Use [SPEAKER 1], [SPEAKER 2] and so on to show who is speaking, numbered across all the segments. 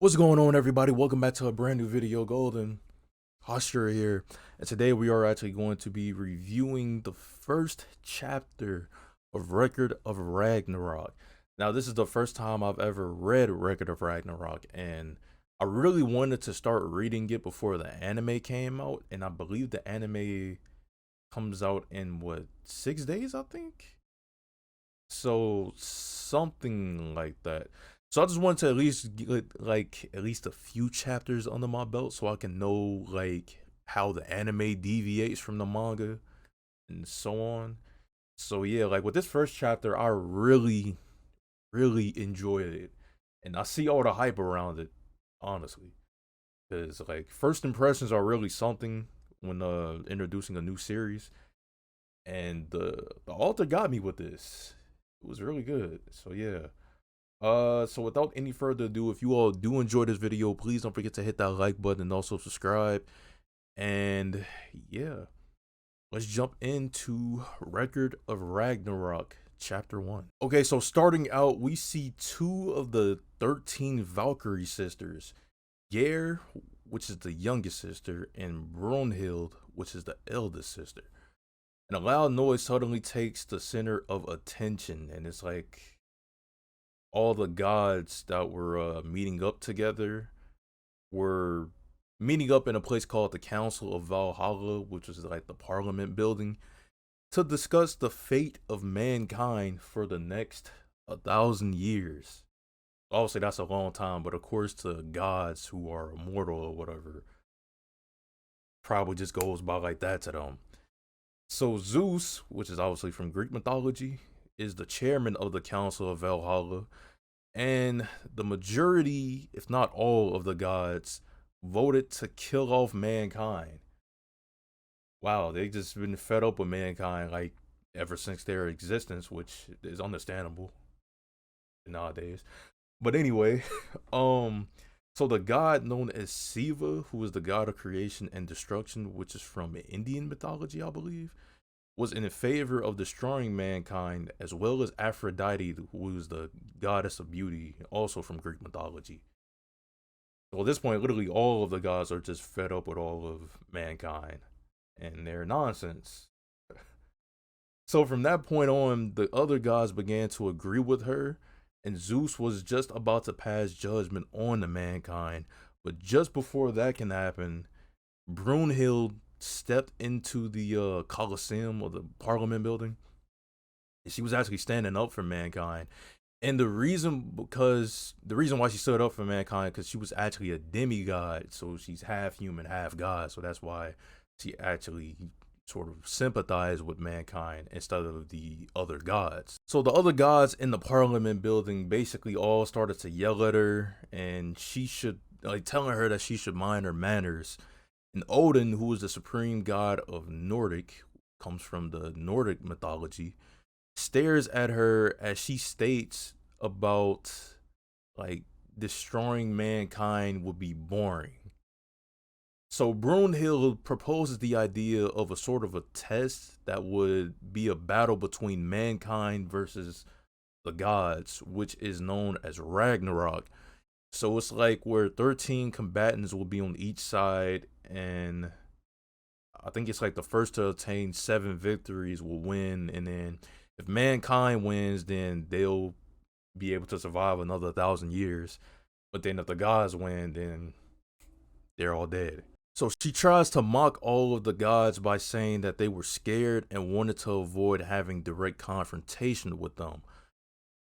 [SPEAKER 1] What's going on, everybody? Welcome back to a brand new video. Goldenhashira here, and today we are actually going to be reviewing the first chapter of Record of Ragnarok. Now, this is the first time I've ever read Record of Ragnarok, and I really wanted to start reading it before the anime came out, and I believe the anime comes out in what, 6 days, I think? So something like that. So I just wanted to at least get like at least a few chapters under my belt so I can know like how the anime deviates from the manga and so on. So yeah, like with this first chapter, I really enjoyed it, and I see all the hype around it, honestly, because like first impressions are really something when introducing a new series, and the author got me with this. It was really good. So yeah. So without any further ado, if you all do enjoy this video, please don't forget to hit that like button and also subscribe. And yeah, let's jump into Record of Ragnarok, Chapter 1. Okay, so starting out, we see two of the 13 Valkyrie sisters, Geir, which is the youngest sister, and Brunhild, which is the eldest sister. And a loud noise suddenly takes the center of attention, and it's like all the gods that were meeting up together were meeting up in a place called the Council of Valhalla, which is like the Parliament building, to discuss the fate of mankind for the next 1,000 years. Obviously, that's a long time, but of course, to gods who are immortal or whatever, probably just goes by like that to them. So Zeus, which is obviously from Greek mythology, is the chairman of the Council of Valhalla, and the majority, if not all, of the gods voted to kill off mankind. Wow, they just been fed up with mankind like ever since their existence, which is understandable nowadays. But anyway, so the god known as Siva, who is the god of creation and destruction, which is from Indian mythology, I believe, was in favor of destroying mankind, as well as Aphrodite, who is the goddess of beauty, also from Greek mythology. So at this point, literally all of the gods are just fed up with all of mankind and their nonsense. So from that point on, the other gods began to agree with her, and Zeus was just about to pass judgment on the mankind. But just before that can happen, Brunhild stepped into the Colosseum or the Parliament building, and she was actually standing up for mankind. And the reason why she stood up for mankind, because she was actually a demigod, so she's half human, half god. So that's why she actually sort of sympathized with mankind instead of the other gods. So the other gods in the Parliament building basically all started to yell at her, and she should like telling her that she should mind her manners. And Odin, who is the supreme god of Nordic, comes from the Nordic mythology, stares at her as she states about like destroying mankind would be boring. So Brunhild proposes the idea of a sort of a test that would be a battle between mankind versus the gods, which is known as Ragnarok. So it's like where 13 combatants will be on each side, and I think it's like the first to attain 7 victories will win, and then if mankind wins, then they'll be able to survive another 1,000 years. But then if the gods win, then they're all dead. So she tries to mock all of the gods by saying that they were scared and wanted to avoid having direct confrontation with them.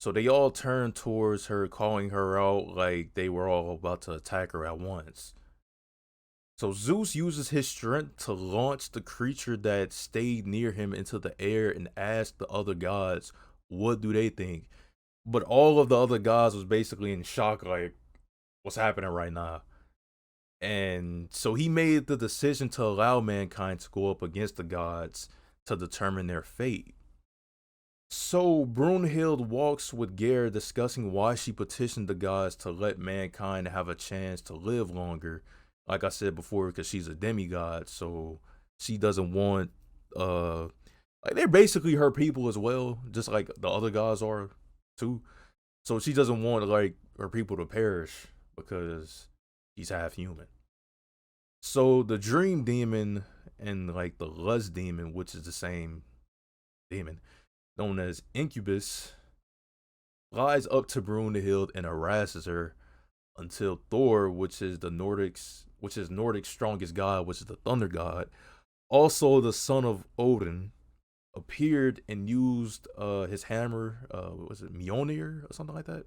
[SPEAKER 1] So they all turn towards her, calling her out like they were all about to attack her at once. So Zeus uses his strength to launch the creature that stayed near him into the air and asked the other gods, what do they think? But all of the other gods was basically in shock, like, what's happening right now? And so he made the decision to allow mankind to go up against the gods to determine their fate. So Brunhild walks with Geir, discussing why she petitioned the gods to let mankind have a chance to live longer. Like I said before, because she's a demigod, so she doesn't want like they're basically her people as well, just like the other gods are too. So she doesn't want like her people to perish because he's half human. So the dream demon and like the lust demon, which is the same demon, known as Incubus, flies up to Brunhild and harasses her until Thor, which is Nordic's strongest god, which is the thunder god, also the son of Odin, appeared and used his hammer, what was it, Mjolnir or something like that,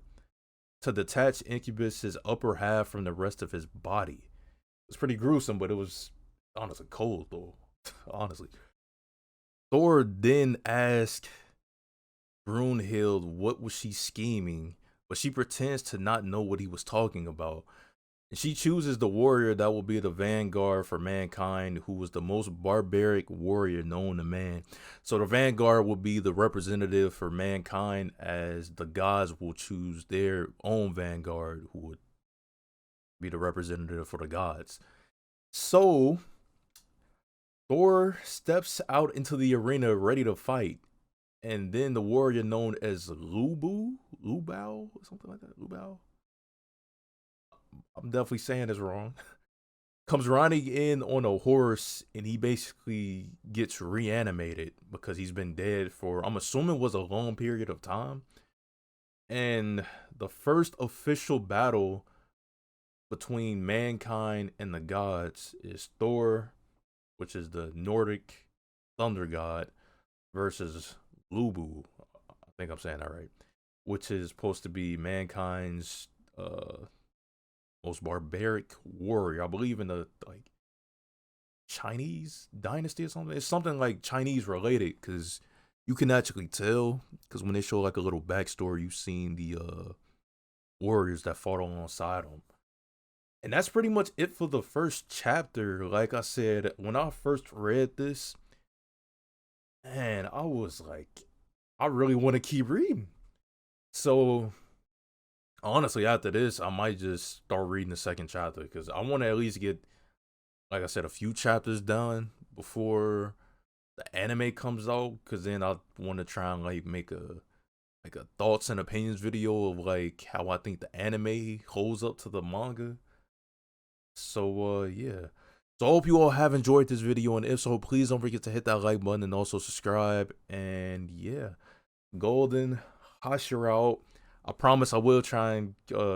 [SPEAKER 1] to detach Incubus's upper half from the rest of his body. It's pretty gruesome, but it was honestly cold though. Honestly. Thor then asked Brunhild what was she scheming, but she pretends to not know what he was talking about. And she chooses the warrior that will be the vanguard for mankind, who was the most barbaric warrior known to man. So the vanguard will be the representative for mankind, as the gods will choose their own vanguard, who would be the representative for the gods. So Thor steps out into the arena ready to fight. And then the warrior known as Lubao, or something like that. Lubao. I'm definitely saying this wrong. Comes riding in on a horse, and he basically gets reanimated because he's been dead for, I'm assuming, was a long period of time. And the first official battle between mankind and the gods is Thor, which is the Nordic thunder god, versus Lubu. I think I'm saying that right. Which is supposed to be mankind's most barbaric warrior. I believe in the like Chinese dynasty or something. It's something like Chinese related, because you can actually tell, because when they show like a little backstory, you've seen the warriors that fought alongside them. And that's pretty much it for the first chapter. Like I said, when I first read this, man, I was like, I really want to keep reading. So honestly, after this, I might just start reading the second chapter, because I want to at least get, like I said, a few chapters done before the anime comes out. Because then I want to try and like make a thoughts and opinions video of like how I think the anime holds up to the manga. So yeah. So I hope you all have enjoyed this video, and if so, please don't forget to hit that like button and also subscribe. And yeah, Golden Hashira out. I promise I will try and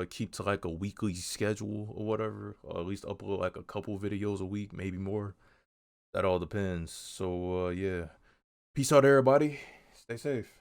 [SPEAKER 1] keep to like a weekly schedule or whatever, or at least upload like a couple videos a week, maybe more. That all depends. So yeah, peace out, everybody. Stay safe.